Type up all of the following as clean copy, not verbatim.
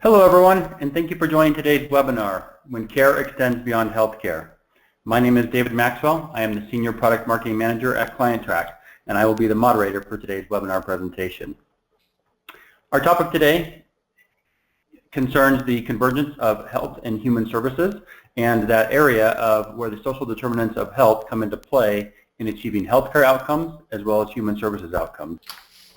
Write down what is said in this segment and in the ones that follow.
Hello everyone, and thank you for joining today's webinar, When Care Extends Beyond Healthcare. My name is David Maxwell. I am the Senior Product Marketing Manager at ClientTrack, and I will be the moderator for today's webinar presentation. Our topic today concerns the convergence of health and human services and that area of where the social determinants of health come into play in achieving healthcare outcomes as well as human services outcomes.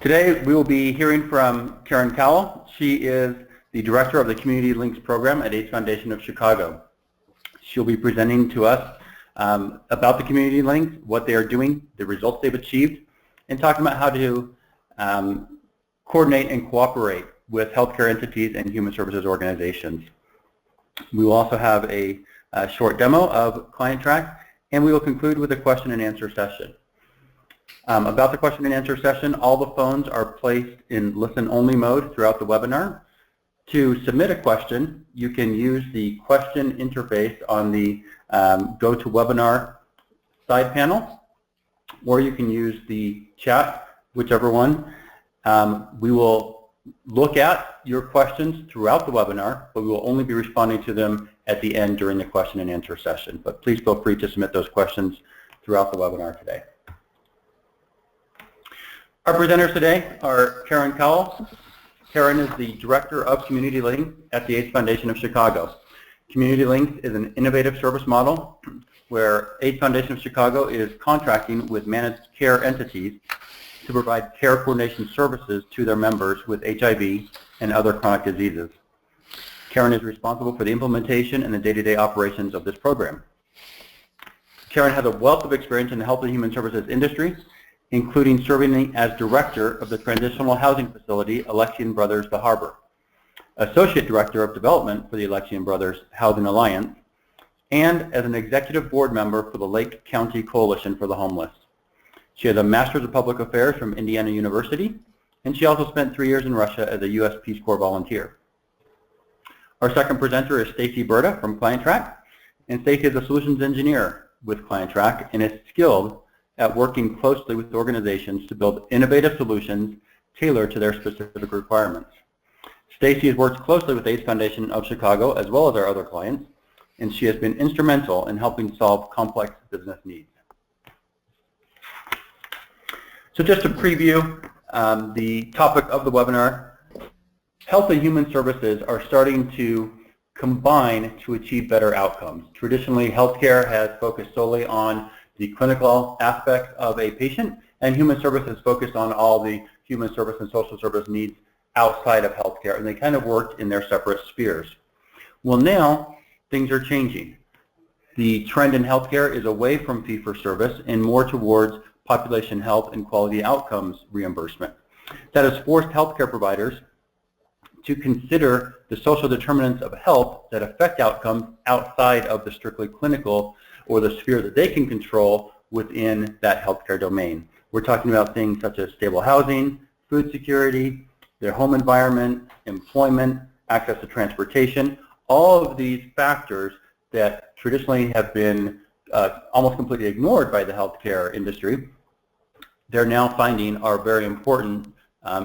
Today we will be hearing from Karen Kowal. She is the Director of the CommunityLinks program at AIDS Foundation of Chicago. She'll be presenting to us about the CommunityLinks, what they are doing, the results they've achieved, and talking about how to coordinate and cooperate with healthcare entities and human services organizations. We will also have a short demo of ClientTrack, and we will conclude with a question and answer session. About the question and answer session, all the phones are placed in listen-only mode throughout the webinar. To submit a question, you can use the question interface on the GoToWebinar side panel, or you can use the chat, whichever one. We will look at your questions throughout the webinar, but we will only be responding to them at the end during the question and answer session. But please feel free to submit those questions throughout the webinar today. Our presenters today are Karen Kowal. Karen is the Director of CommunityLinks at the AIDS Foundation of Chicago. CommunityLinks is an innovative service model where AIDS Foundation of Chicago is contracting with managed care entities to provide care coordination services to their members with HIV and other chronic diseases. Karen is responsible for the implementation and the day-to-day operations of this program. Karen has a wealth of experience in the health and human services industry, including serving as Director of the Transitional Housing Facility, Alexian Brothers The Harbor, Associate Director of Development for the Alexian Brothers Housing Alliance, and as an Executive Board Member for the Lake County Coalition for the Homeless. She has a Master's of Public Affairs from Indiana University, and she also spent 3 years in Russia as a U.S. Peace Corps volunteer. Our second presenter is Stacy Berta from ClientTrack, and Stacy is a solutions engineer with ClientTrack and is skilled at working closely with organizations to build innovative solutions tailored to their specific requirements. Stacy has worked closely with AIDS Foundation of Chicago as well as our other clients, and she has been instrumental in helping solve complex business needs. So just to preview the topic of the webinar, health and human services are starting to combine to achieve better outcomes. Traditionally, healthcare has focused solely on the clinical aspects of a patient, and human services focused on all the human service and social service needs outside of healthcare, and they kind of worked in their separate spheres. Well, now things are changing. The trend in healthcare is away from fee-for-service and more towards population health and quality outcomes reimbursement. That has forced healthcare providers to consider the social determinants of health that affect outcomes outside of the strictly clinical or the sphere that they can control within that healthcare domain. We're talking about things such as stable housing, food security, their home environment, employment, access to transportation, all of these factors that traditionally have been almost completely ignored by the healthcare industry, they're now finding are very important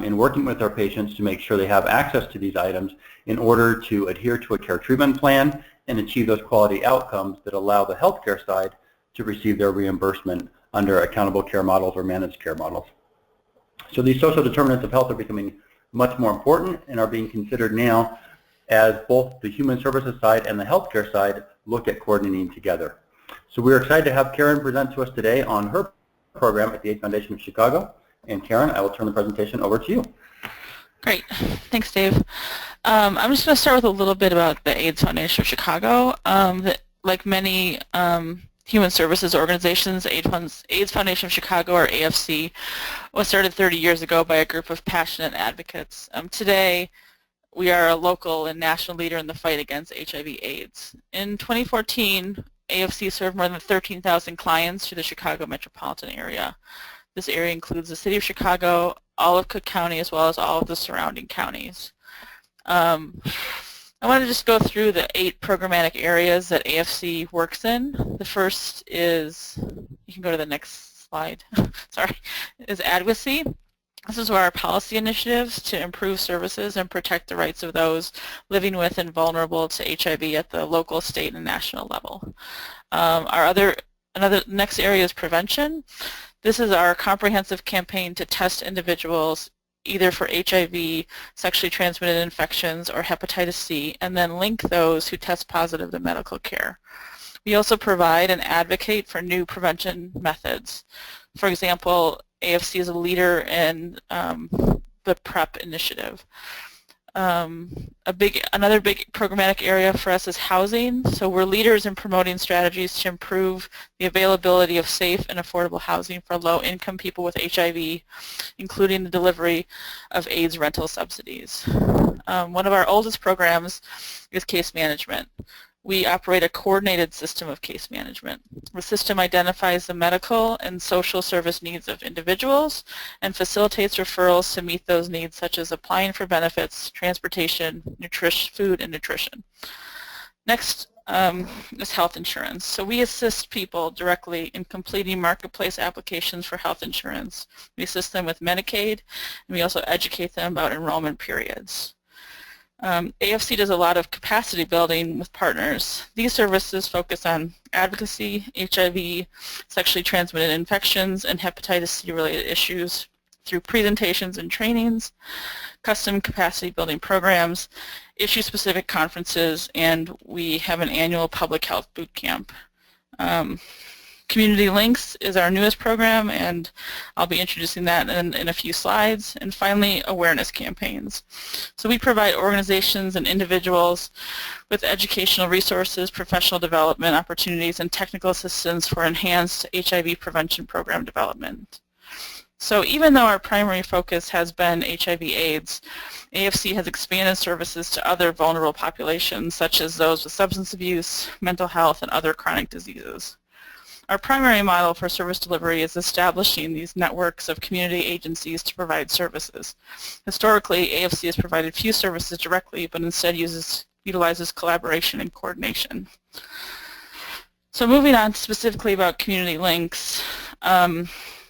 in working with our patients to make sure they have access to these items in order to adhere to a care treatment plan and achieve those quality outcomes that allow the healthcare side to receive their reimbursement under accountable care models or managed care models. So these social determinants of health are becoming much more important and are being considered now as both the human services side and the healthcare side look at coordinating together. So we're excited to have Karen present to us today on her program at the AIDS Foundation of Chicago. And Karen, I will turn the presentation over to you. Great. Thanks, Dave. I'm just going to start with a little bit about the AIDS Foundation of Chicago. Like many human services organizations, AIDS Foundation of Chicago, or AFC, was started 30 years ago by a group of passionate advocates. Today, we are a local and national leader in the fight against HIV/AIDS. In 2014, AFC served more than 13,000 clients to the Chicago metropolitan area. This area includes the city of Chicago, all of Cook County, as well as all of the surrounding counties. I want to just go through the 8 programmatic areas that AFC works in. The first is, you can go to the next slide, sorry, is advocacy. This is where our policy initiatives to improve services and protect the rights of those living with and vulnerable to HIV at the local, state, and national level. Another next area is prevention. This is our comprehensive campaign to test individuals either for HIV, sexually transmitted infections, or hepatitis C, and then link those who test positive to medical care. We also provide and advocate for new prevention methods. For example, AFC is a leader in the PrEP initiative. Another big programmatic area for us is housing. So we're leaders in promoting strategies to improve the availability of safe and affordable housing for low-income people with HIV, including the delivery of AIDS rental subsidies. One of our oldest programs is case management. We operate a coordinated system of case management. The system identifies the medical and social service needs of individuals and facilitates referrals to meet those needs, such as applying for benefits, transportation, food, and nutrition. Next is health insurance. So we assist people directly in completing marketplace applications for health insurance. We assist them with Medicaid, and we also educate them about enrollment periods. AFC does a lot of capacity building with partners. These services focus on advocacy, HIV, sexually transmitted infections, and hepatitis C related issues through presentations and trainings, custom capacity building programs, issue-specific conferences, and we have an annual public health boot camp. CommunityLinks is our newest program, and I'll be introducing that in a few slides. And finally, awareness campaigns. So we provide organizations and individuals with educational resources, professional development opportunities, and technical assistance for enhanced HIV prevention program development. So even though our primary focus has been HIV/AIDS, AFC has expanded services to other vulnerable populations, such as those with substance abuse, mental health, and other chronic diseases. Our primary model for service delivery is establishing these networks of community agencies to provide services. Historically, AFC has provided few services directly, but instead utilizes collaboration and coordination. So moving on specifically about CommunityLinks,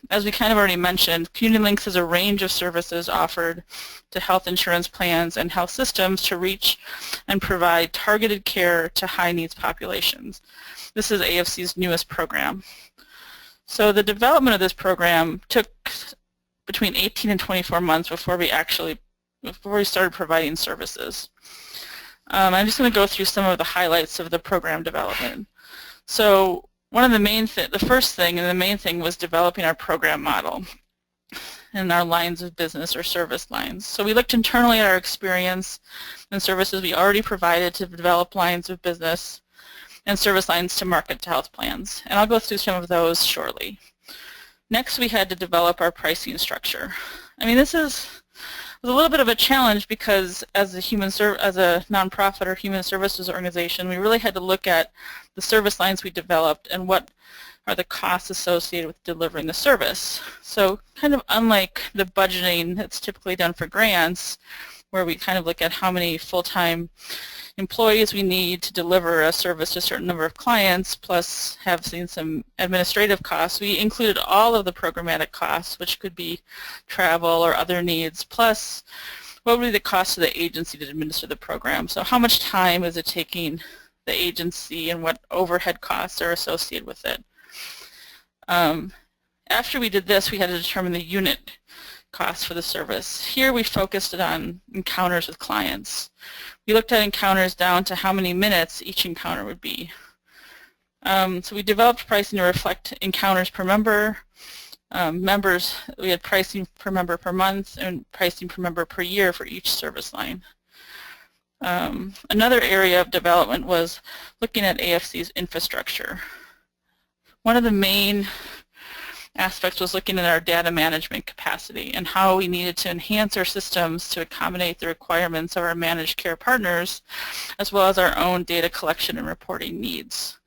as we kind of already mentioned, CommunityLinks is a range of services offered to health insurance plans and health systems to reach and provide targeted care to high-needs populations. This is AFC's newest program. So the development of this program took between 18 and 24 months before we started providing services. I'm just going to go through some of the highlights of the program development. So one of the first thing and the main thing was developing our program model and our lines of business or service lines. So we looked internally at our experience and services we already provided to develop lines of business and service lines to market to health plans. And I'll go through some of those shortly. Next, we had to develop our pricing structure. I mean, this was a little bit of a challenge because as a nonprofit or human services organization, we really had to look at the service lines we developed and what are the costs associated with delivering the service. So kind of unlike the budgeting that's typically done for grants, where we kind of look at how many full-time employees we need to deliver a service to a certain number of clients, plus have seen some administrative costs. We included all of the programmatic costs, which could be travel or other needs, plus what would be the cost of the agency to administer the program. So how much time is it taking the agency and what overhead costs are associated with it. After we did this, we had to determine the unit costs for the service. Here we focused on encounters with clients. We looked at encounters down to how many minutes each encounter would be. So we developed pricing to reflect encounters per member. We had pricing per member per month and pricing per member per year for each service line. Another area of development was looking at AFC's infrastructure. One of the main aspects was looking at our data management capacity and how we needed to enhance our systems to accommodate the requirements of our managed care partners, as well as our own data collection and reporting needs.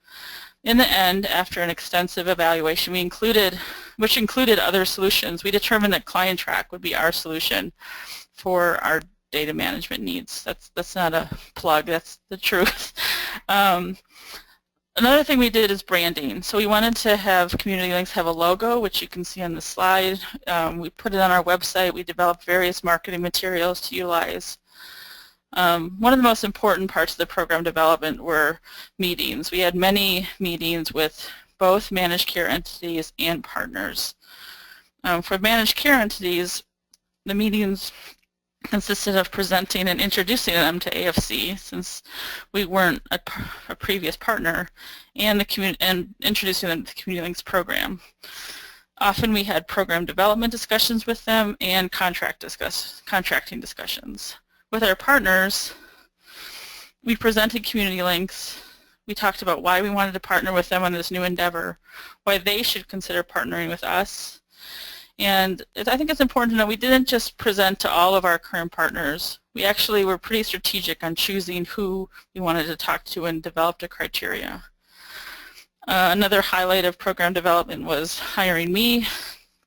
In the end, after an extensive evaluation, which included other solutions, we determined that ClientTrack would be our solution for our data management needs. That's not a plug, that's the truth. Another thing we did is branding. So we wanted to have CommunityLinks have a logo, which you can see on the slide. We put it on our website. We developed various marketing materials to utilize. One of the most important parts of the program development were meetings. We had many meetings with both managed care entities and partners. For managed care entities, the meetings consisted of presenting and introducing them to AFC, since we weren't a previous partner, and introducing them to the CommunityLinks program. Often we had program development discussions with them and contracting discussions. With our partners, we presented CommunityLinks. We talked about why we wanted to partner with them on this new endeavor, why they should consider partnering with us. And I think it's important to know we didn't just present to all of our current partners. We actually were pretty strategic on choosing who we wanted to talk to and developed a criteria. Another highlight of program development was hiring me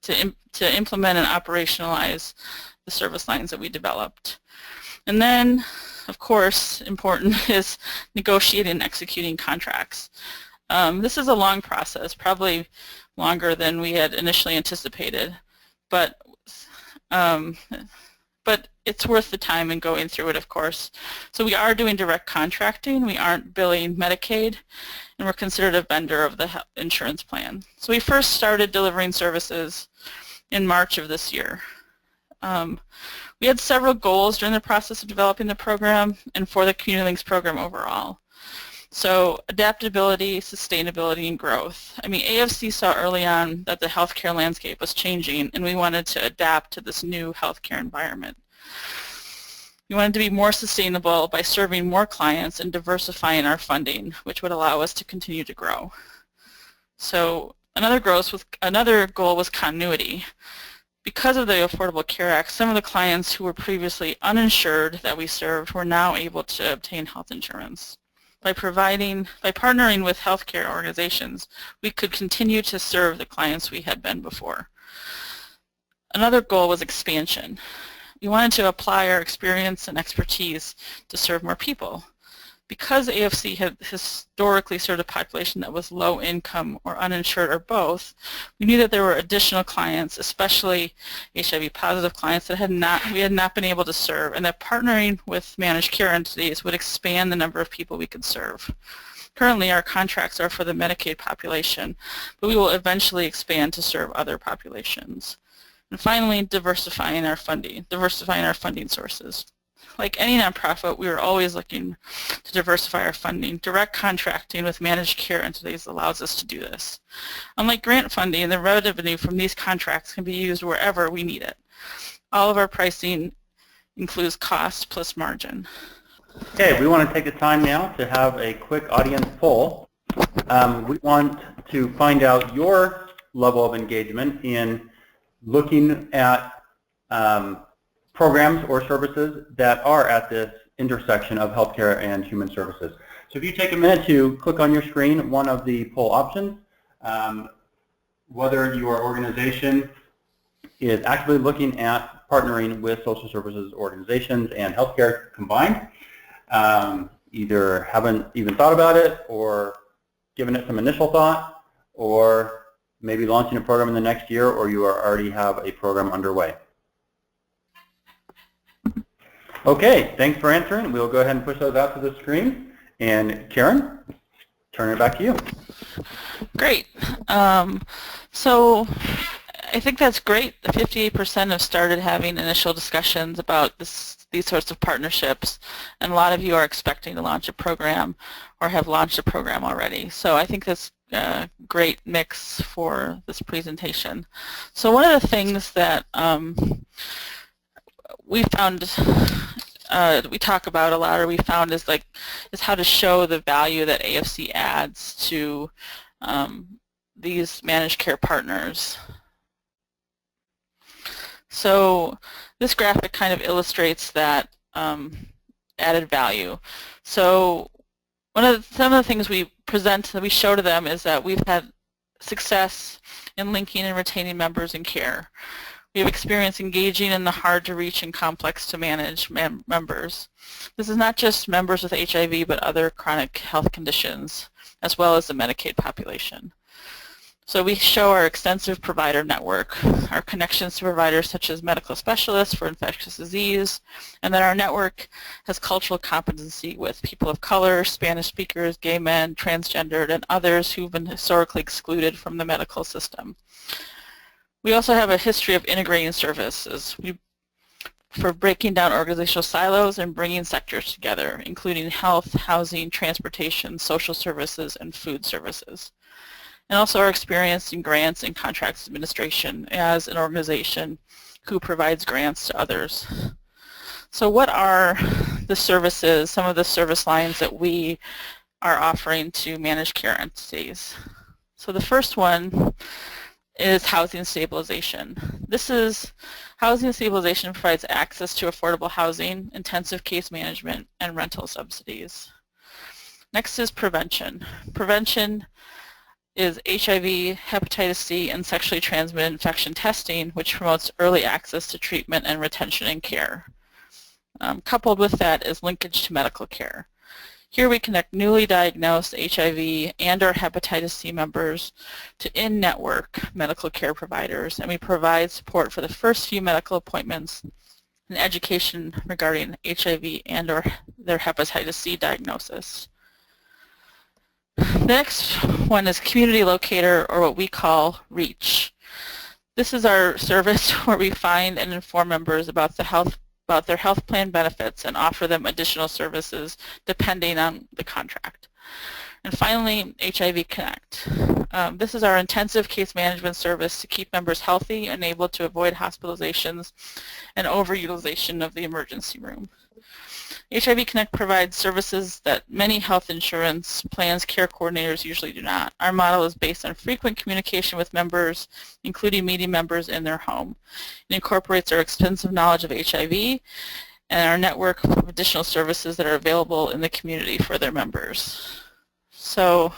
to implement and operationalize the service lines that we developed. And then, of course, important is negotiating and executing contracts. This is a long process, probably longer than we had initially anticipated, but it's worth the time in going through it, of course. So we are doing direct contracting. We aren't billing Medicaid, and we're considered a vendor of the insurance plan. So we first started delivering services in March of this year. We had several goals during the process of developing the program and for the CommunityLinks program overall. So adaptability, sustainability, and growth. I mean, AFC saw early on that the healthcare landscape was changing, and we wanted to adapt to this new healthcare environment. We wanted to be more sustainable by serving more clients and diversifying our funding, which would allow us to continue to grow. So another goal was continuity. Because of the Affordable Care Act, some of the clients who were previously uninsured that we served were now able to obtain health insurance. By partnering with healthcare organizations, we could continue to serve the clients we had been before. Another goal was expansion. We wanted to apply our experience and expertise to serve more people. Because AFC had historically served a population that was low income or uninsured or both, we knew that there were additional clients, especially HIV positive clients that we had not been able to serve, and that partnering with managed care entities would expand the number of people we could serve. Currently, our contracts are for the Medicaid population, but we will eventually expand to serve other populations. And finally, diversifying our funding sources. Like any nonprofit, we are always looking to diversify our funding. Direct contracting with managed care entities allows us to do this. Unlike grant funding, the revenue from these contracts can be used wherever we need it. All of our pricing includes cost plus margin. Okay, we want to take the time now to have a quick audience poll. We want to find out your level of engagement in looking at programs or services that are at this intersection of healthcare and human services. So if you take a minute to click on your screen one of the poll options, whether your organization is actively looking at partnering with social services organizations and healthcare combined, either haven't even thought about it or given it some initial thought, or maybe launching a program in the next year, or you already have a program underway. Okay, thanks for answering. We'll go ahead and push those out to the screen. And Karen, turn it back to you. Great. So I think that's great. The 58% have started having initial discussions about these sorts of partnerships, and a lot of you are expecting to launch a program or have launched a program already. So I think that's a great mix for this presentation. So one of the things that we found we talk about a lot, or we found is how to show the value that AFC adds to these managed care partners. So this graphic kind of illustrates that added value. So some of the things we show to them is that we've had success in linking and retaining members in care. We have experience engaging in the hard-to-reach and complex-to-manage members. This is not just members with HIV, but other chronic health conditions, as well as the Medicaid population. So we show our extensive provider network, our connections to providers such as medical specialists for infectious disease, and that our network has cultural competency with people of color, Spanish speakers, gay men, transgendered, and others who've been historically excluded from the medical system. We also have a history of integrating services for breaking down organizational silos and bringing sectors together, including health, housing, transportation, social services, and food services. And also our experience in grants and contracts administration as an organization who provides grants to others. So what are the services, some of the service lines that we are offering to managed care entities? So the first one is housing stabilization. Housing stabilization provides access to affordable housing, intensive case management, and rental subsidies. Next is prevention. Prevention is HIV, hepatitis C, and sexually transmitted infection testing, which promotes early access to treatment and retention and care. Coupled with that is linkage to medical care. Here we connect newly diagnosed HIV and or hepatitis C members to in-network medical care providers, and we provide support for the first few medical appointments and education regarding HIV and or their hepatitis C diagnosis. The next one is Community Locator, or what we call REACH. This is our service where we find and inform members about their health plan benefits and offer them additional services depending on the contract. And finally, HIV Connect. This is our intensive case management service to keep members healthy and able to avoid hospitalizations and overutilization of the emergency room. HIV Connect provides services that many health insurance plans care coordinators usually do not. Our model is based on frequent communication with members, including meeting members in their home. It incorporates our extensive knowledge of HIV and our network of additional services that are available in the community for their members. So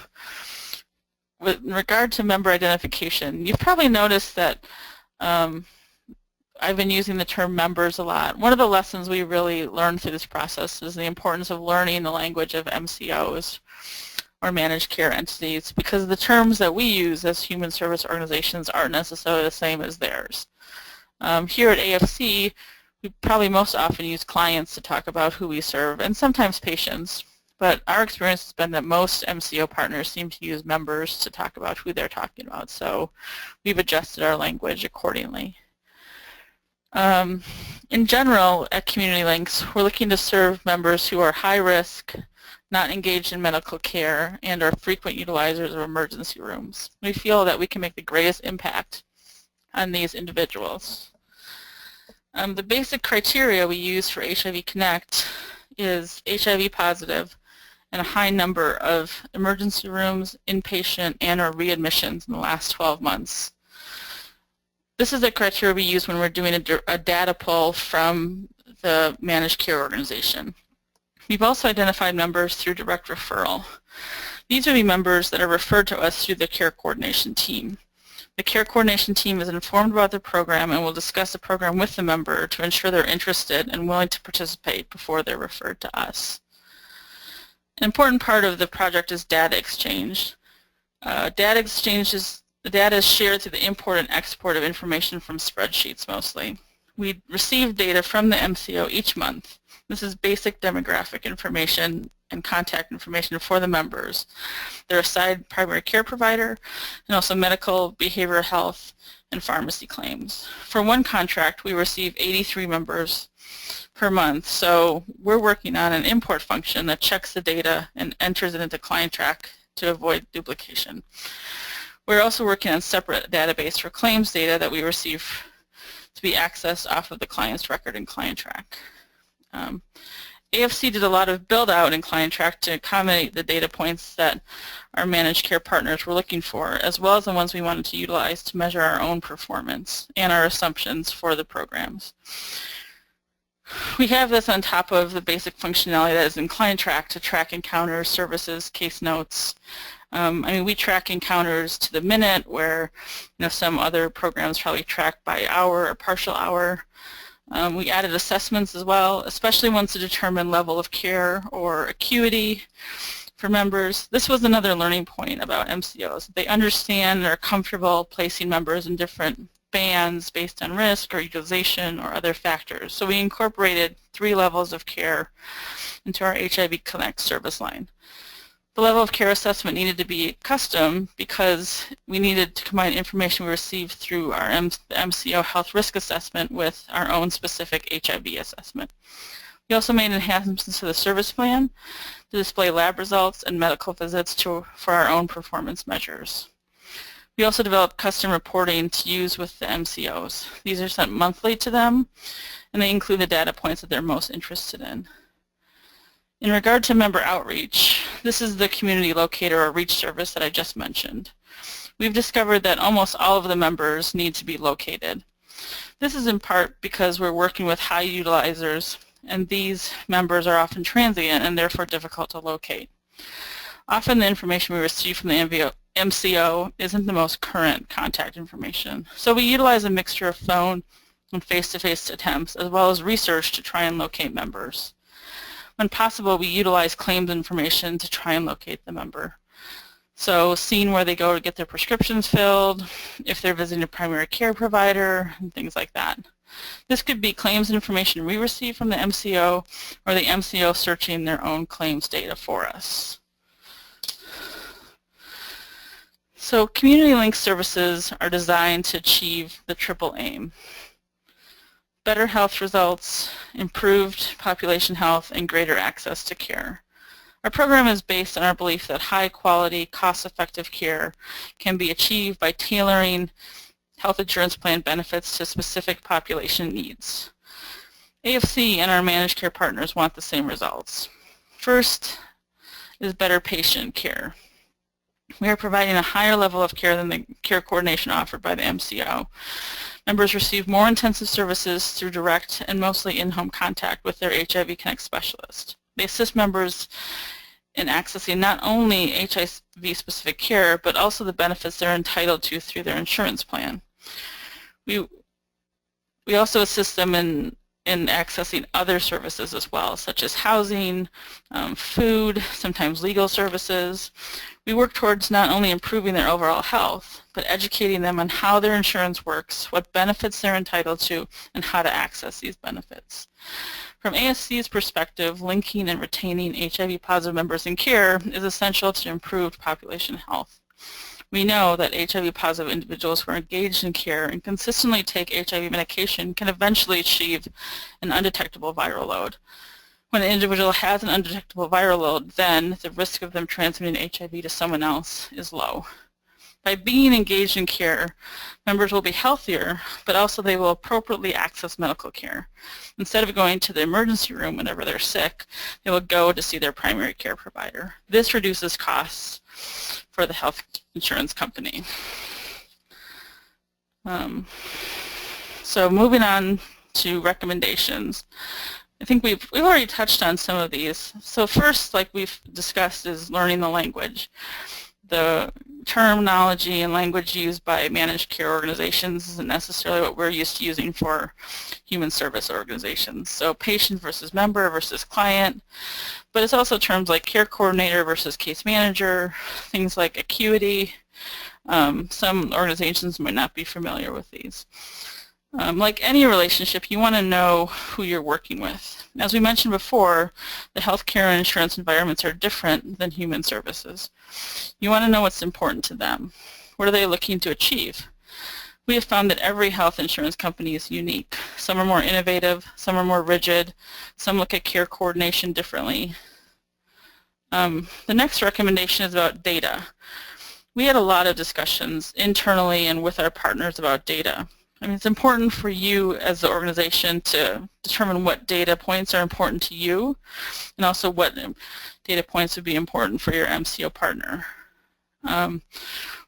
with regard to member identification, you've probably noticed that I've been using the term members a lot. One of the lessons we really learned through this process is the importance of learning the language of MCOs, or managed care entities, because the terms that we use as human service organizations aren't necessarily the same as theirs. Here at AFC, we probably most often use clients to talk about who we serve, and sometimes patients, but our experience has been that most MCO partners seem to use members to talk about who they're talking about, so we've adjusted our language accordingly. In general, at CommunityLinks, we're looking to serve members who are high risk, not engaged in medical care, and are frequent utilizers of emergency rooms. We feel that we can make the greatest impact on these individuals. The basic criteria we use for HIV Connect is HIV positive and a high number of emergency rooms, inpatient, and or readmissions in the last 12 months. This is the criteria we use when we're doing a data pull from the managed care organization. We've also identified members through direct referral. These would be members that are referred to us through the care coordination team. The care coordination team is informed about the program and will discuss the program with the member to ensure they're interested and willing to participate before they're referred to us. An important part of the project is data exchange. The data is shared through the import and export of information from spreadsheets mostly. We receive data from the MCO each month. This is basic demographic information and contact information for the members, their assigned primary care provider, and also medical, behavioral health, and pharmacy claims. For one contract, we receive 83 members per month, so we're working on an import function that checks the data and enters it into ClientTrack to avoid duplication. We're also working on a separate database for claims data that we receive to be accessed off of the client's record in ClientTrack. AFC did a lot of build out in ClientTrack to accommodate the data points that our managed care partners were looking for, as well as the ones we wanted to utilize to measure our own performance and our assumptions for the programs. We have this on top of the basic functionality that is in ClientTrack to track encounters, services, case notes, I mean, we track encounters to the minute, where some other programs probably track by hour or partial hour. We added assessments as well, especially ones to determine level of care or acuity for members. This was another learning point about MCOs. They understand and are comfortable placing members in different bands based on risk or utilization or other factors. So we incorporated 3 levels of care into our HIV Connect service line. The level of care assessment needed to be custom because we needed to combine information we received through our MCO health risk assessment with our own specific HIV assessment. We also made enhancements to the service plan to display lab results and medical visits for our own performance measures. We also developed custom reporting to use with the MCOs. These are sent monthly to them, and they include the data points that they're most interested in. In regard to member outreach, this is the community locator or reach service that I just mentioned. We've discovered that almost all of the members need to be located. This is in part because we're working with high utilizers, and these members are often transient and therefore difficult to locate. Often the information we receive from the MCO isn't the most current contact information, so we utilize a mixture of phone and face-to-face attempts as well as research to try and locate members. When possible, we utilize claims information to try and locate the member. So seeing where they go to get their prescriptions filled, if they're visiting a primary care provider, and things like that. This could be claims information we receive from the MCO or the MCO searching their own claims data for us. So CommunityLinks services are designed to achieve the triple aim: better health results, improved population health, and greater access to care. Our program is based on our belief that high-quality, cost-effective care can be achieved by tailoring health insurance plan benefits to specific population needs. AFC and our managed care partners want the same results. First is better patient care. We are providing a higher level of care than the care coordination offered by the MCO. Members receive more intensive services through direct and mostly in-home contact with their HIV Connect specialist. They assist members in accessing not only HIV-specific care, but also the benefits they're entitled to through their insurance plan. We also assist them in accessing other services as well, such as housing, food, sometimes legal services. We work towards not only improving their overall health, but educating them on how their insurance works, what benefits they're entitled to, and how to access these benefits. From ASC's perspective, linking and retaining HIV-positive members in care is essential to improved population health. We know that HIV-positive individuals who are engaged in care and consistently take HIV medication can eventually achieve an undetectable viral load. When an individual has an undetectable viral load, then the risk of them transmitting HIV to someone else is low. By being engaged in care, members will be healthier, but also they will appropriately access medical care. Instead of going to the emergency room whenever they're sick, they will go to see their primary care provider. This reduces costs for the health insurance company. So moving on to recommendations. I think we've already touched on some of these. So first, like we've discussed, is learning the language. The terminology and language used by managed care organizations isn't necessarily what we're used to using for human service organizations. So patient versus member versus client, but it's also terms like care coordinator versus case manager, things like acuity. Some organizations might not be familiar with these. Like any relationship, you want to know who you're working with. As we mentioned before, the healthcare and insurance environments are different than human services. You want to know what's important to them. What are they looking to achieve? We have found that every health insurance company is unique. Some are more innovative, some are more rigid, some look at care coordination differently. The next recommendation is about data. We had a lot of discussions internally and with our partners about data. I mean, it's important for you as the organization to determine what data points are important to you and also what data points would be important for your MCO partner.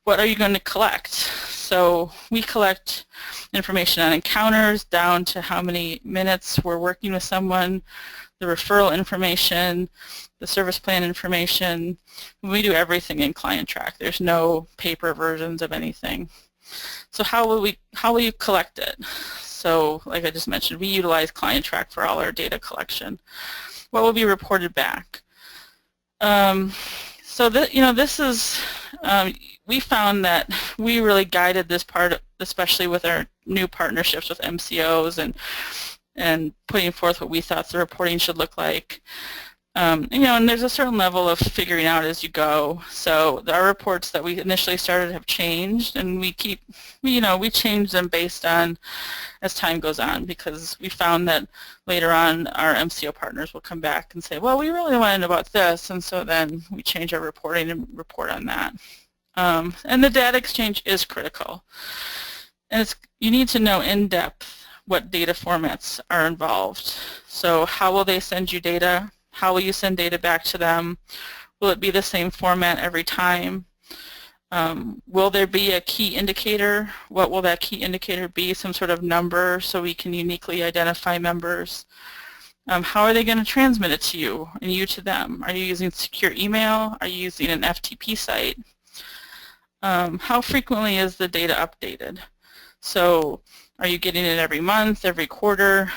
What are you going to collect? So we collect information on encounters down to how many minutes we're working with someone, the referral information, the service plan information. We do everything in ClientTrack. There's no paper versions of anything. So how will you collect it? So like I just mentioned, we utilize ClientTrack for all our data collection. What will be reported back? So that, this is, we found that we really guided this part, especially with our new partnerships with MCOs and putting forth what we thought the reporting should look like. And there's a certain level of figuring out as you go. So our reports that we initially started have changed, and we change them based on as time goes on, because we found that later on our MCO partners will come back and say, well, we really want to know about this, and so then we change our reporting and report on that. And the data exchange is critical. And you need to know in depth what data formats are involved. So how will they send you data? How will you send data back to them? Will it be the same format every time? Will there be a key indicator? What will that key indicator be? Some sort of number so we can uniquely identify members. How are they going to transmit it to you and you to them? Are you using secure email? Are you using an FTP site? How frequently is the data updated? So are you getting it every month, every quarter?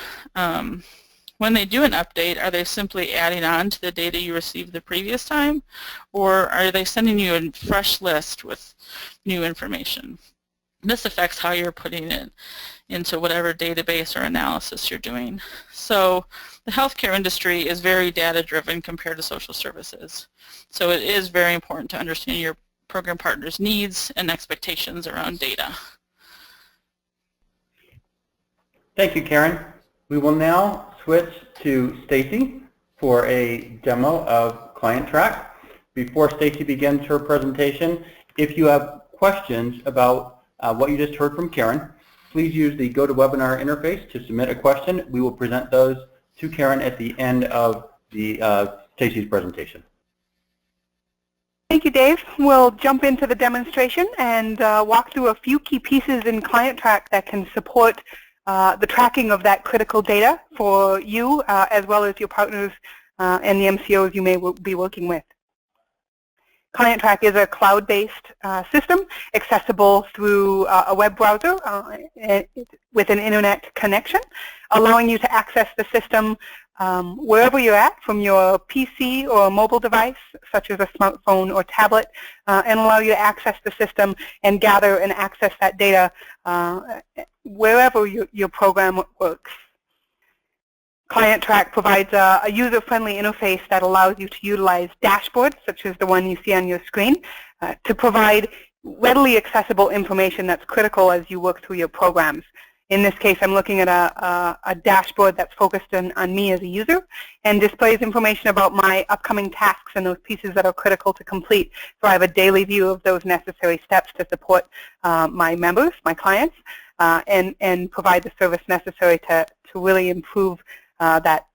When they do an update, are they simply adding on to the data you received the previous time, or are they sending you a fresh list with new information? This affects how you're putting it into whatever database or analysis you're doing. So the healthcare industry is very data-driven compared to social services. So it is very important to understand your program partners' needs and expectations around data. Thank you, Karen. We will now switch to Stacy for a demo of ClientTrack. Before Stacy begins her presentation, if you have questions about what you just heard from Karen, please use the GoToWebinar interface to submit a question. We will present those to Karen at the end of Stacy's presentation. Thank you, Dave. We'll jump into the demonstration and walk through a few key pieces in ClientTrack that can support the tracking of that critical data for you as well as your partners and the MCOs you may be working with. ClientTrack is a cloud-based system accessible through a web browser with an internet connection, allowing you to access the system wherever you're at from your PC or a mobile device, such as a smartphone or tablet, and allow you to access the system and gather and access that data wherever your program works. ClientTrack provides a user-friendly interface that allows you to utilize dashboards, such as the one you see on your screen, to provide readily accessible information that's critical as you work through your programs. In this case, I'm looking at a dashboard that's focused on me as a user and displays information about my upcoming tasks and those pieces that are critical to complete. So I have a daily view of those necessary steps to support my members, my clients, and provide the service necessary to really improve that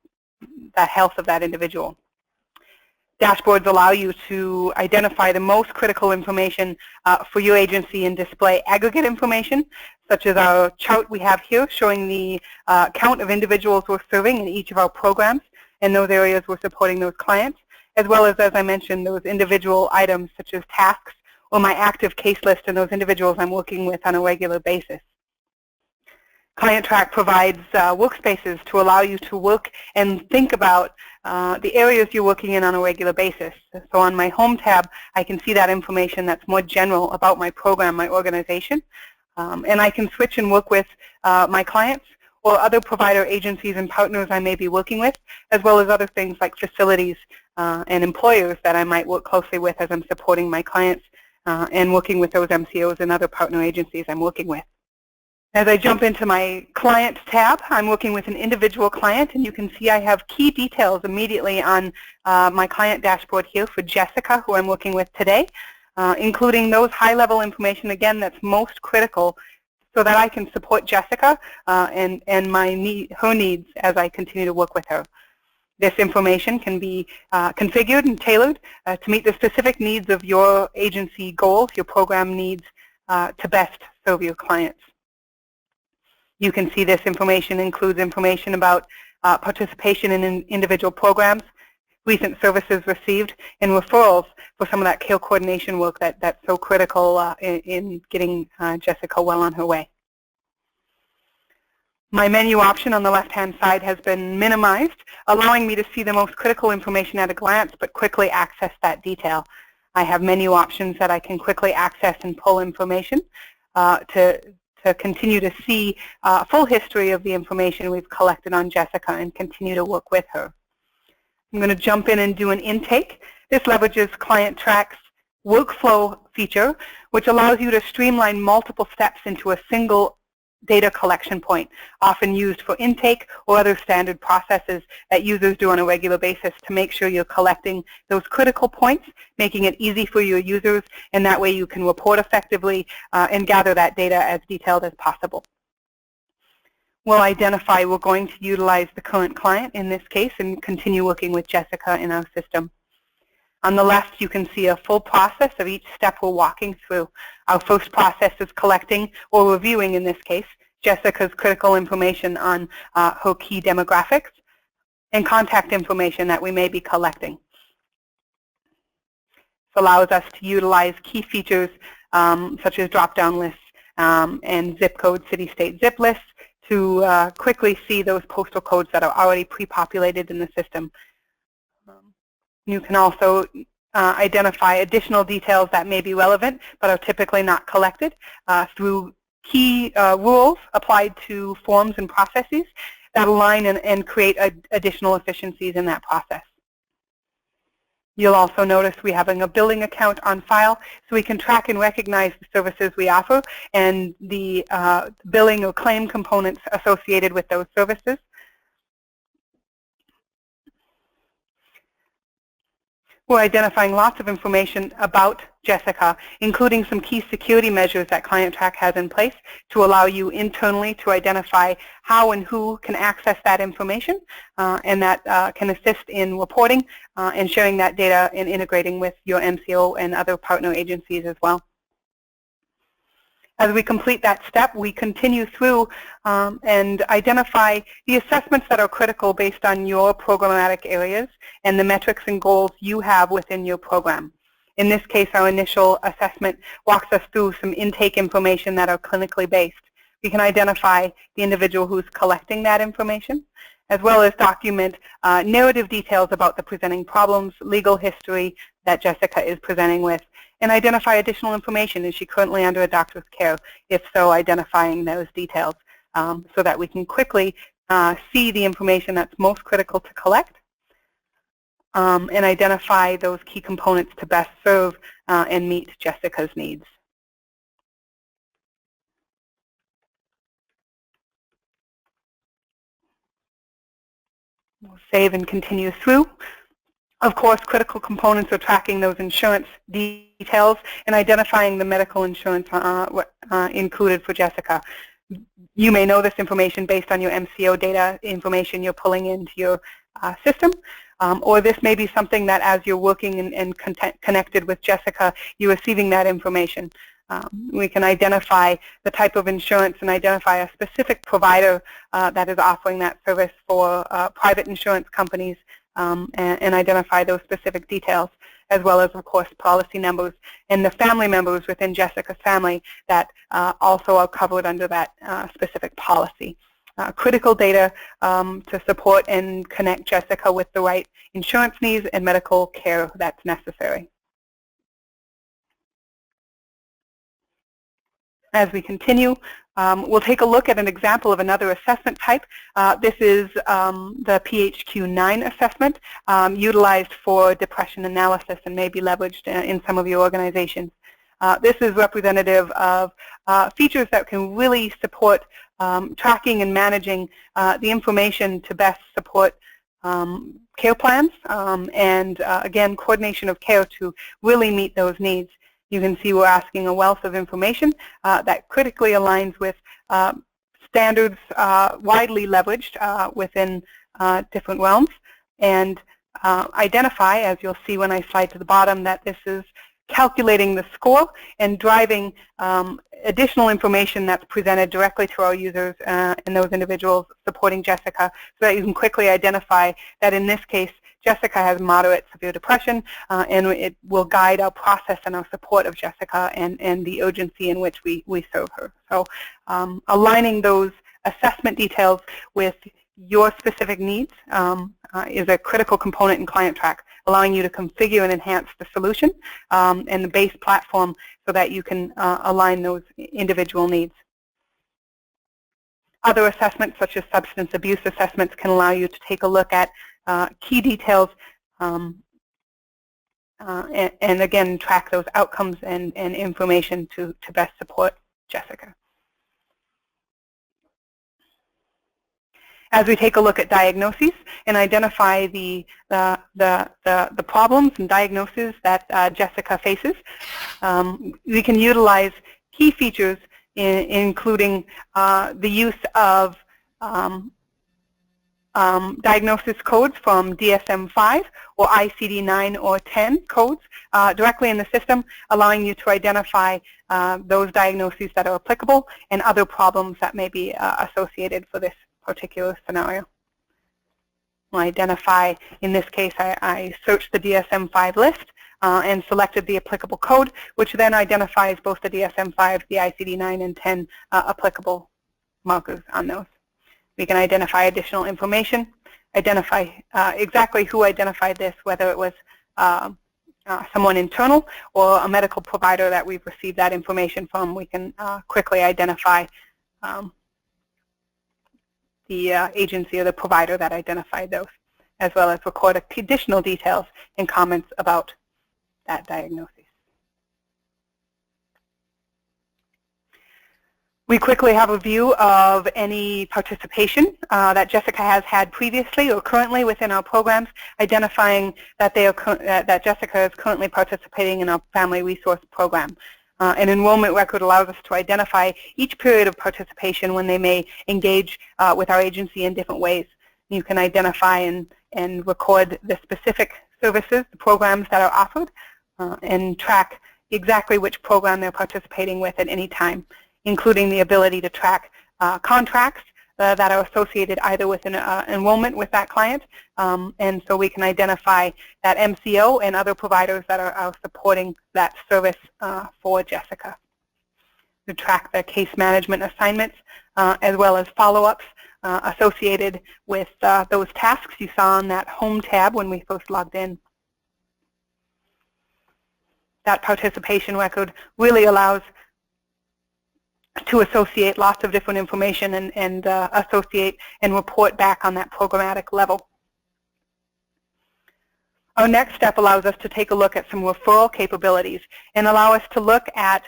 health of that individual. Dashboards allow you to identify the most critical information for your agency and display aggregate information, such as our chart we have here showing the count of individuals we're serving in each of our programs and those areas we're supporting those clients, as well as I mentioned, those individual items such as tasks or my active case list and those individuals I'm working with on a regular basis. ClientTrack provides workspaces to allow you to work and think about the areas you're working in on a regular basis. So on my home tab, I can see that information that's more general about my program, my organization, and I can switch and work with my clients or other provider agencies and partners I may be working with, as well as other things like facilities and employers that I might work closely with as I'm supporting my clients and working with those MCOs and other partner agencies I'm working with. As I jump into my client tab, I'm working with an individual client, and you can see I have key details immediately on my client dashboard here for Jessica, who I'm working with today, including those high-level information, again, that's most critical so that I can support Jessica and her needs as I continue to work with her. This information can be configured and tailored to meet the specific needs of your agency goals, your program needs, to best serve your clients. You can see this information includes information about participation in individual programs, recent services received, and referrals for some of that care coordination work that's so critical in getting Jessica well on her way. My menu option on the left-hand side has been minimized, allowing me to see the most critical information at a glance, but quickly access that detail. I have menu options that I can quickly access and pull information to continue to see a full history of the information we've collected on Jessica and continue to work with her. I'm going to jump in and do an intake. This leverages ClientTrack's workflow feature, which allows you to streamline multiple steps into a single data collection point, often used for intake or other standard processes that users do on a regular basis to make sure you're collecting those critical points, making it easy for your users, and that way you can report effectively and gather that data as detailed as possible. We'll identify we're going to utilize the current client in this case and continue working with Jessica in our system. On the left, you can see a full process of each step we're walking through. Our first process is collecting, or reviewing in this case, Jessica's critical information on her key demographics and contact information that we may be collecting. This allows us to utilize key features such as drop-down lists and zip code, city-state zip lists to quickly see those postal codes that are already pre-populated in the system. You can also identify additional details that may be relevant but are typically not collected through key rules applied to forms and processes that align and create additional efficiencies in that process. You'll also notice we have a billing account on file, so we can track and recognize the services we offer and the billing or claim components associated with those services. We're identifying lots of information about Jessica, including some key security measures that ClientTrack has in place to allow you internally to identify how and who can access that information, and that can assist in reporting and sharing that data and integrating with your MCO and other partner agencies as well. As we complete that step, we continue through and identify the assessments that are critical based on your programmatic areas and the metrics and goals you have within your program. In this case, our initial assessment walks us through some intake information that are clinically based. We can identify the individual who's collecting that information, as well as document narrative details about the presenting problems, legal history that Jessica is presenting with, and identify additional information. Is she currently under a doctor's care? If so, identifying those details so that we can quickly see the information that's most critical to collect and identify those key components to best serve and meet Jessica's needs. We'll save and continue through. Of course, critical components are tracking those insurance details and identifying the medical insurance included for Jessica. You may know this information based on your MCO data information you're pulling into your system, or this may be something that as you're working and connected with Jessica, you're receiving that information. We can identify the type of insurance and identify a specific provider that is offering that service for private insurance companies and identify those specific details, as well as, of course, policy numbers and the family members within Jessica's family that also are covered under that specific policy. Critical data to support and connect Jessica with the right insurance needs and medical care that's necessary. As we continue, we'll take a look at an example of another assessment type. This is the PHQ-9 assessment utilized for depression analysis and may be leveraged in some of your organizations. This is representative of features that can really support tracking and managing the information to best support care plans and, again, coordination of care to really meet those needs. You can see we're asking a wealth of information that critically aligns with standards widely leveraged within different realms, and identify, as you'll see when I slide to the bottom, that this is calculating the score and driving additional information that's presented directly to our users and those individuals supporting Jessica, so that you can quickly identify that in this case Jessica has moderate severe depression, and it will guide our process and our support of Jessica and the urgency in which we serve her. So aligning those assessment details with your specific needs is a critical component in Client Track, allowing you to configure and enhance the solution and the base platform so that you can align those individual needs. Other assessments, such as substance abuse assessments, can allow you to take a look at key details and again track those outcomes and information to best support Jessica. As we take a look at diagnoses and identify the problems and diagnoses that Jessica faces, we can utilize key features including the use of diagnosis codes from DSM-5 or ICD-9 or 10 codes directly in the system, allowing you to identify those diagnoses that are applicable and other problems that may be associated for this particular scenario. We'll identify, in this case, I searched the DSM-5 list and selected the applicable code, which then identifies both the DSM-5, the ICD-9, and 10 applicable markers on those. We can identify additional information, identify exactly who identified this, whether it was someone internal or a medical provider that we've received that information from. We can quickly identify the agency or the provider that identified those, as well as record additional details and comments about that diagnosis. We quickly have a view of any participation that Jessica has had previously or currently within our programs, identifying that that Jessica is currently participating in our Family Resource Program. An enrollment record allows us to identify each period of participation when they may engage with our agency in different ways. You can identify and record the specific services, the programs that are offered, and track exactly which program they're participating with at any time, including the ability to track contracts that are associated either with an enrollment with that client, and so we can identify that MCO and other providers that are supporting that service for Jessica. To track the case management assignments as well as follow-ups associated with those tasks you saw on that Home tab when we first logged in. That participation record really allows to associate lots of different information and associate and report back on that programmatic level. Our next step allows us to take a look at some referral capabilities and allow us to look at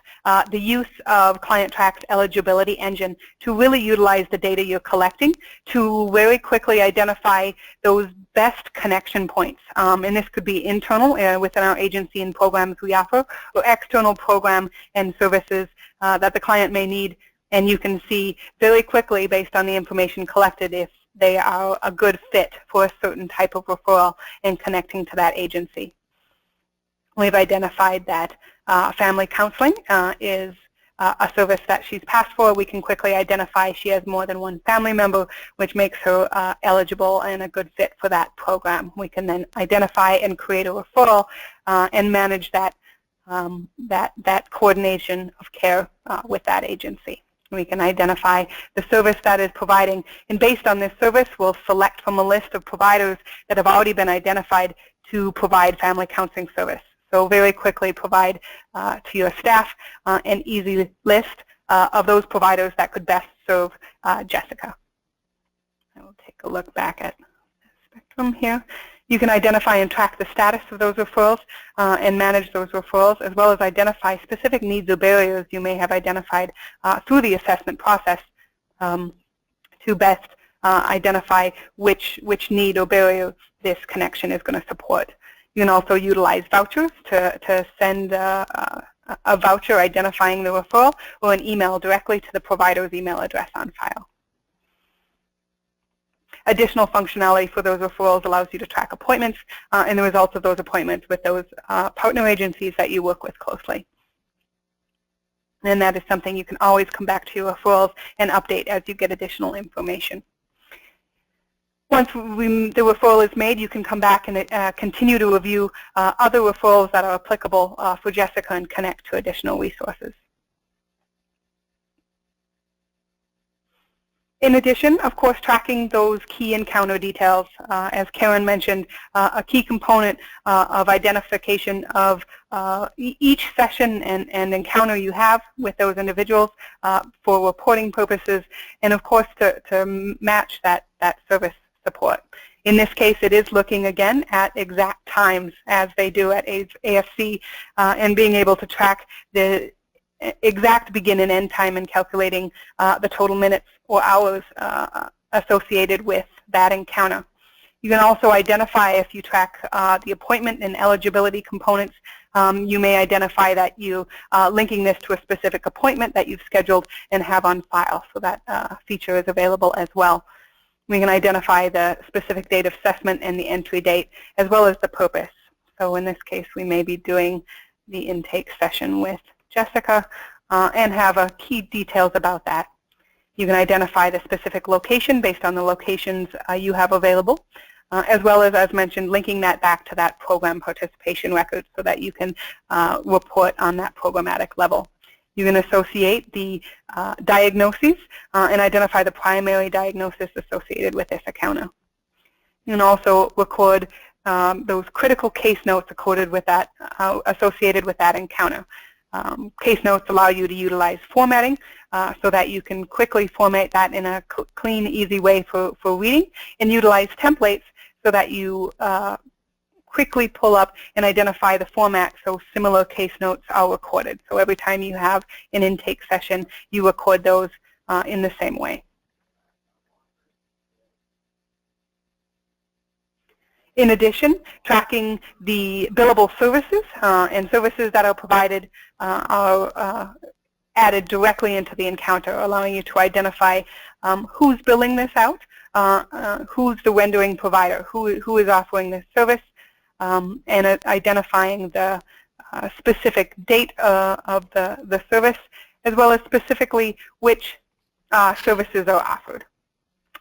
the use of Client Track's eligibility engine to really utilize the data you're collecting to very quickly identify those best connection points. And this could be internal within our agency and programs we offer, or external program and services that the client may need, and you can see very quickly based on the information collected if they are a good fit for a certain type of referral and connecting to that agency. We've identified that family counseling is a service that she's passed for. We can quickly identify she has more than one family member, which makes her eligible and a good fit for that program. We can then identify and create a referral and manage that that coordination of care with that agency. We can identify the service that is providing, and based on this service, we'll select from a list of providers that have already been identified to provide family counseling service. So very quickly provide to your staff an easy list of those providers that could best serve Jessica. I will take a look back at the spectrum here. You can identify and track the status of those referrals and manage those referrals, as well as identify specific needs or barriers you may have identified through the assessment process to best identify which need or barrier this connection is going to support. You can also utilize vouchers to send a voucher identifying the referral or an email directly to the provider's email address on file. additional functionality for those referrals allows you to track appointments and the results of those appointments with those partner agencies that you work with closely. And that is something you can always come back to your referrals and update as you get additional information. Once the referral is made, you can come back and continue to review other referrals that are applicable for Jessica and connect to additional resources. In addition, of course, tracking those key encounter details, as Karen mentioned, a key component of identification of each session and encounter you have with those individuals for reporting purposes, and of course to match that service support. In this case, it is looking again at exact times as they do at AFC and being able to track the exact begin and end time and calculating the total minutes or hours associated with that encounter. You can also identify, if you track the appointment and eligibility components, you may identify that you linking this to a specific appointment that you've scheduled and have on file, so that feature is available as well. We can identify the specific date of assessment and the entry date, as well as the purpose. So in this case, we may be doing the intake session with Jessica and have key details about that. You can identify the specific location based on the locations you have available, as well as mentioned, linking that back to that program participation record so that you can report on that programmatic level. You can associate the diagnoses and identify the primary diagnosis associated with this encounter. You can also record those critical case notes associated with that encounter. Case notes allow you to utilize formatting so that you can quickly format that in a clean, easy way for reading, and utilize templates so that you quickly pull up and identify the format so similar case notes are recorded. So every time you have an intake session, you record those in the same way. In addition, tracking the billable services and services that are provided are added directly into the encounter, allowing you to identify who's billing this out, who's the rendering provider, who is offering this service, and identifying the specific date of the service, as well as specifically which services are offered.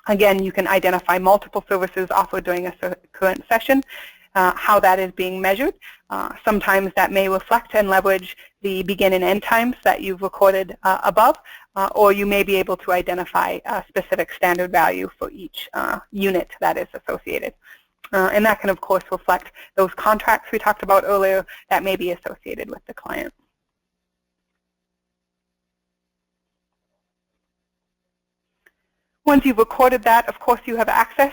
Again, you can identify multiple services offered during a current session, how that is being measured. Sometimes that may reflect and leverage the begin and end times that you've recorded above, or you may be able to identify a specific standard value for each unit that is associated. And that can, of course, reflect those contracts we talked about earlier that may be associated with the client. Once you've recorded that, of course, you have access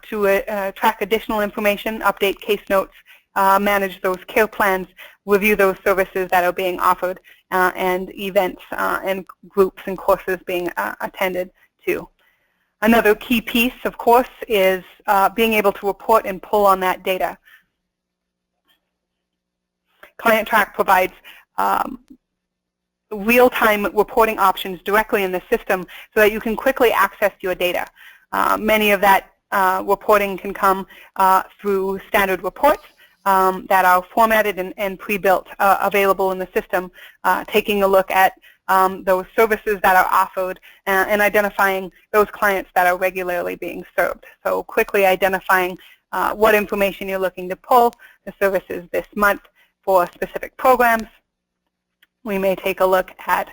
to track additional information, update case notes, manage those care plans, review those services that are being offered, and events and groups and courses being attended to. Another key piece, of course, is being able to report and pull on that data. ClientTrack provides real-time reporting options directly in the system so that you can quickly access your data. Many of that reporting can come through standard reports that are formatted and pre-built available in the system, taking a look at those services that are offered and identifying those clients that are regularly being served. So quickly identifying what information you're looking to pull, the services this month for specific programs. We may take a look at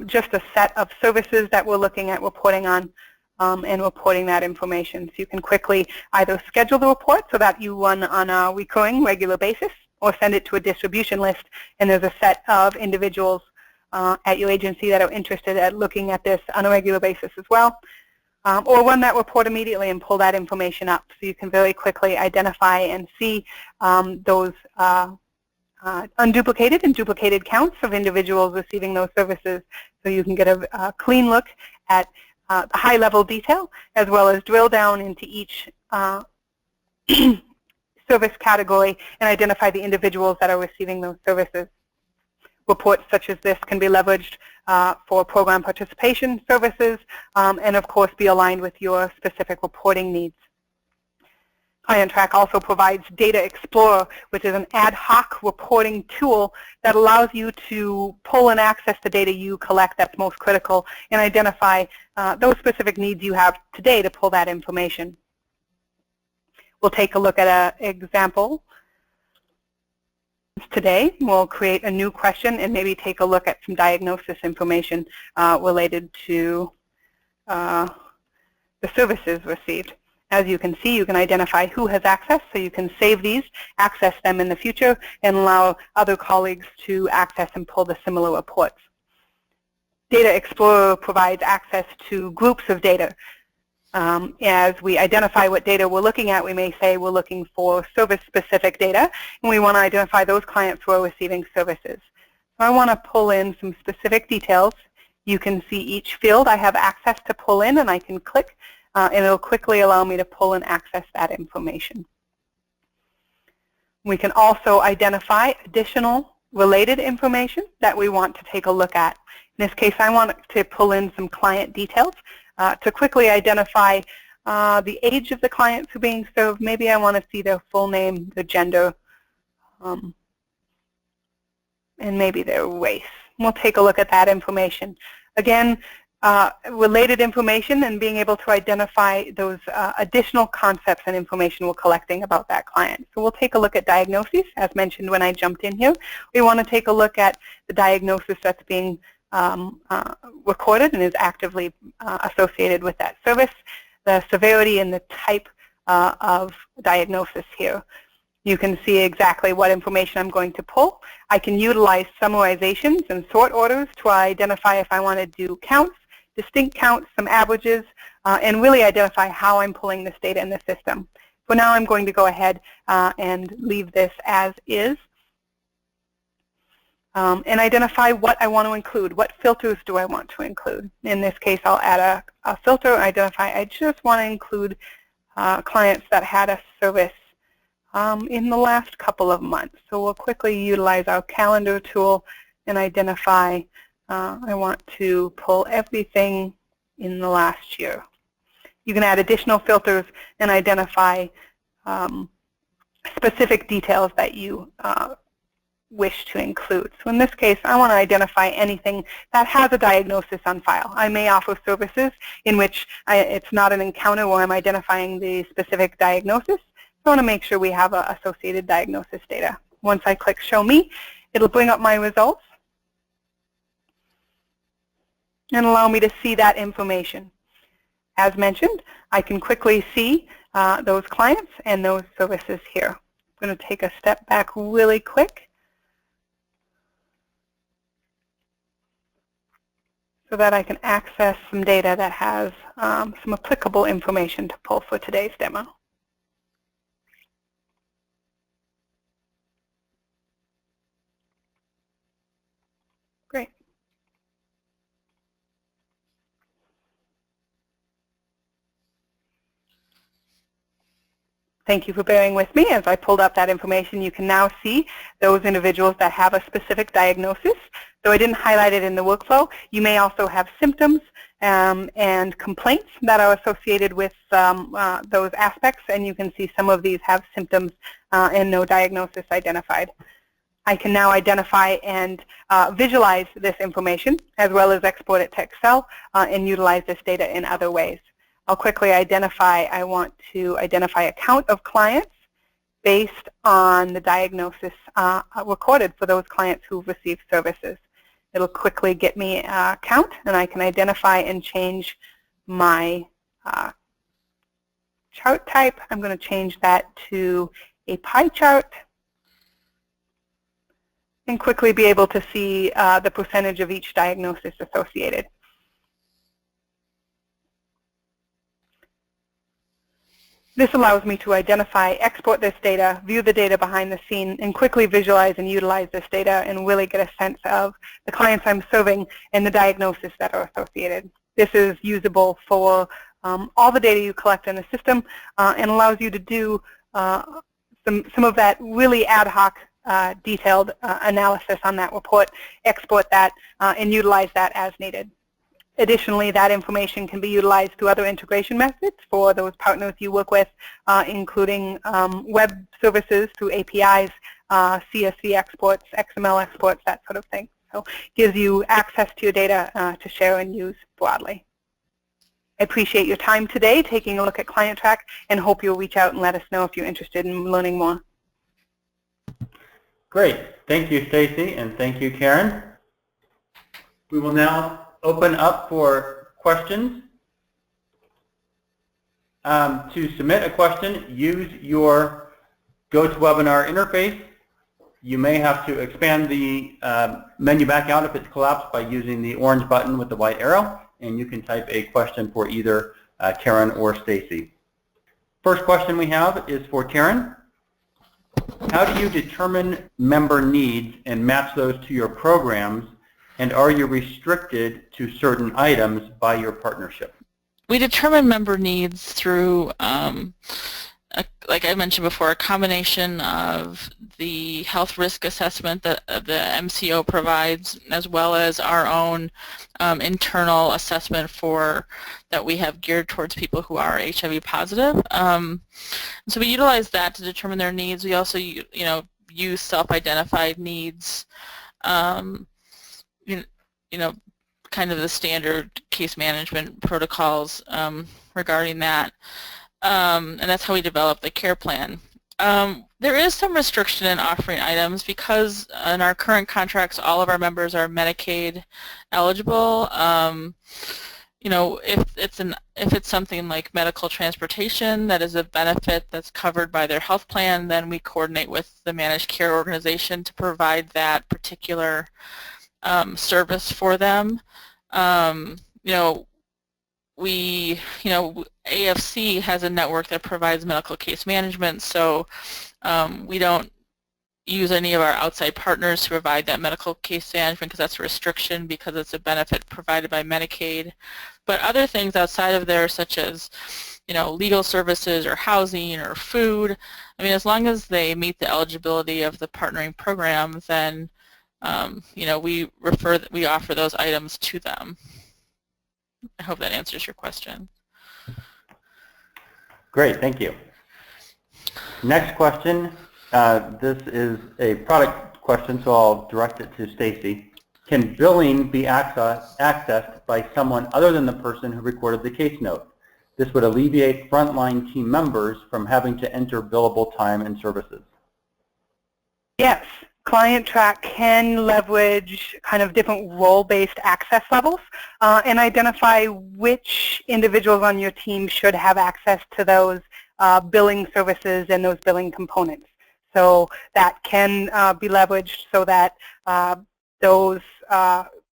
just a set of services that we're looking at reporting on and reporting that information. So you can quickly either schedule the report so that you run on a recurring, regular basis, or send it to a distribution list, and there's a set of individuals at your agency that are interested at looking at this on a regular basis as well. Or run that report immediately and pull that information up so you can very quickly identify and see those unduplicated and duplicated counts of individuals receiving those services, so you can get a clean look at the high-level detail, as well as drill down into each service category and identify the individuals that are receiving those services. Reports such as this can be leveraged for program participation services, and of course be aligned with your specific reporting needs. Client Track also provides Data Explorer, which is an ad hoc reporting tool that allows you to pull and access the data you collect that's most critical and identify those specific needs you have today to pull that information. We'll take a look at an example. Today, we'll create a new question and maybe take a look at some diagnosis information related to the services received. As you can see, you can identify who has access, so you can save these, access them in the future, and allow other colleagues to access and pull the similar reports. Data Explorer provides access to groups of data. As we identify what data we're looking at, we may say we're looking for service-specific data, and we want to identify those clients who are receiving services. So I want to pull in some specific details. You can see each field I have access to pull in, and I can click, and it'll quickly allow me to pull and access that information. We can also identify additional related information that we want to take a look at. In this case, I want to pull in some client details to quickly identify the age of the clients who are being served. Maybe I want to see their full name, their gender, and maybe their race. We'll take a look at that information. Again, related information and being able to identify those additional concepts and information we're collecting about that client. So we'll take a look at diagnoses, as mentioned when I jumped in here. We want to take a look at the diagnosis that's being recorded and is actively associated with that service, the severity and the type of diagnosis here. You can see exactly what information I'm going to pull. I can utilize summarizations and sort orders to identify if I want to do counts, distinct counts, some averages, and really identify how I'm pulling this data in the system. For now, I'm going to go ahead and leave this as is. And identify what I want to include. What filters do I want to include? In this case, I'll add a filter, identify I just want to include clients that had a service in the last couple of months. So we'll quickly utilize our calendar tool and identify I want to pull everything in the last year. You can add additional filters and identify specific details that you wish to include. So in this case, I want to identify anything that has a diagnosis on file. I may offer services in which it's not an encounter where I'm identifying the specific diagnosis. So I want to make sure we have associated diagnosis data. Once I click Show Me, it'll bring up my results and allow me to see that information. As mentioned, I can quickly see those clients and those services here. I'm going to take a step back really quick so that I can access some data that has some applicable information to pull for today's demo. Great. Thank you for bearing with me. As I pulled up that information, you can now see those individuals that have a specific diagnosis. Though I didn't highlight it in the workflow, you may also have symptoms and complaints that are associated with those aspects, and you can see some of these have symptoms and no diagnosis identified. I can now identify and visualize this information, as well as export it to Excel and utilize this data in other ways. I'll quickly identify, I want to identify a count of clients based on the diagnosis recorded for those clients who've received services. It'll quickly get me a count, and I can identify and change my chart type. I'm going to change that to a pie chart and quickly be able to see the percentage of each diagnosis associated. This allows me to identify, export this data, view the data behind the scene, and quickly visualize and utilize this data and really get a sense of the clients I'm serving and the diagnoses that are associated. This is usable for all the data you collect in the system and allows you to do some of that really ad hoc detailed analysis on that report, export that, and utilize that as needed. Additionally, that information can be utilized through other integration methods for those partners you work with, including web services through APIs, CSV exports, XML exports, that sort of thing. So it gives you access to your data to share and use broadly. I appreciate your time today taking a look at ClientTrack, and hope you'll reach out and let us know if you're interested in learning more. Great. Thank you, Stacy, and thank you, Karen. We will now open up for questions. To submit a question, use your GoToWebinar interface. You may have to expand the menu back out if it's collapsed by using the orange button with the white arrow, and you can type a question for either Karen or Stacy. First question we have is for Karen. How do you determine member needs and match those to your programs, and are you restricted to certain items by your partnership? We determine member needs through, like I mentioned before, a combination of the health risk assessment that the MCO provides, as well as our own internal assessment that we have geared towards people who are HIV positive. So we utilize that to determine their needs. We also, use self-identified needs. Kind of the standard case management protocols regarding that. And that's how we develop the care plan. There is some restriction in offering items because in our current contracts, all of our members are Medicaid eligible. If it's something like medical transportation that is a benefit that's covered by their health plan, then we coordinate with the managed care organization to provide that particular service for them. AFC has a network that provides medical case management, so we don't use any of our outside partners to provide that medical case management because that's a restriction because it's a benefit provided by Medicaid. But other things outside of there, such as legal services or housing or food, as long as they meet the eligibility of the partnering program, then we offer those items to them. I hope that answers your question. Great, thank you. Next question. This is a product question, so I'll direct it to Stacy. Can billing be accessed by someone other than the person who recorded the case note? This would alleviate frontline team members from having to enter billable time and services. Yes. ClientTrack can leverage kind of different role-based access levels and identify which individuals on your team should have access to those billing services and those billing components. So that can be leveraged so that those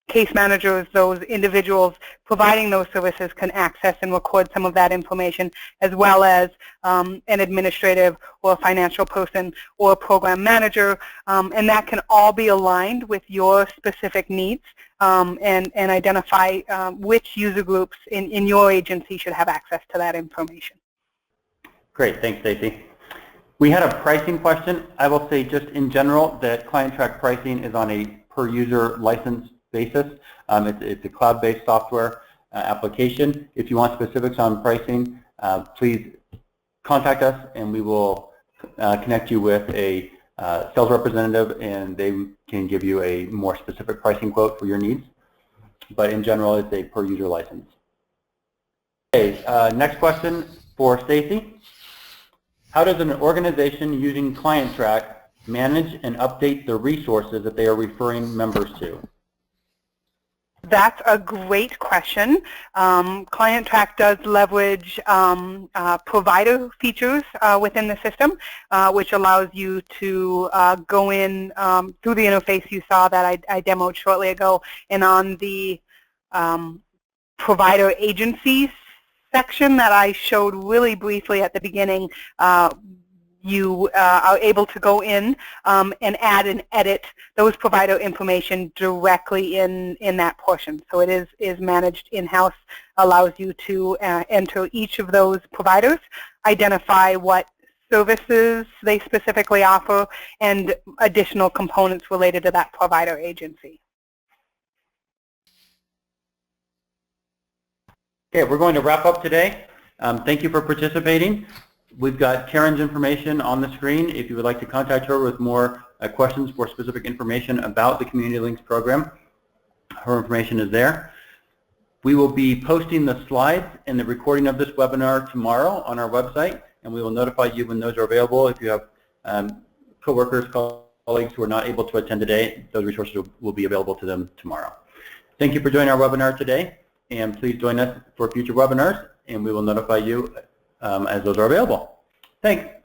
case managers, those individuals providing those services can access and record some of that information, as well as an administrative or financial person or a program manager, and that can all be aligned with your specific needs and identify which user groups in your agency should have access to that information. Great, thanks, Stacy. We had a pricing question. I will say just in general that ClientTrack pricing is on a per user license basis. It's a cloud-based software application. If you want specifics on pricing, please contact us and we will connect you with a sales representative and they can give you a more specific pricing quote for your needs. But in general, it's a per user license. Okay, next question for Stacy. How does an organization using ClientTrack manage and update the resources that they are referring members to? That's a great question. ClientTrack does leverage provider features within the system, which allows you to go in through the interface you saw that I demoed shortly ago, and on the provider agencies section that I showed really briefly at the beginning, you are able to go in and add and edit those provider information directly in that portion. So it is managed in-house, allows you to enter each of those providers, identify what services they specifically offer, and additional components related to that provider agency. Okay, we're going to wrap up today. Thank you for participating. We've got Karen's information on the screen if you would like to contact her with more questions for specific information about the CommunityLinks program. Her information is there. We will be posting the slides and the recording of this webinar tomorrow on our website, and we will notify you when those are available. If you have coworkers, colleagues who are not able to attend today, those resources will be available to them tomorrow. Thank you for joining our webinar today, and please join us for future webinars, and we will notify you as those are available. Thanks.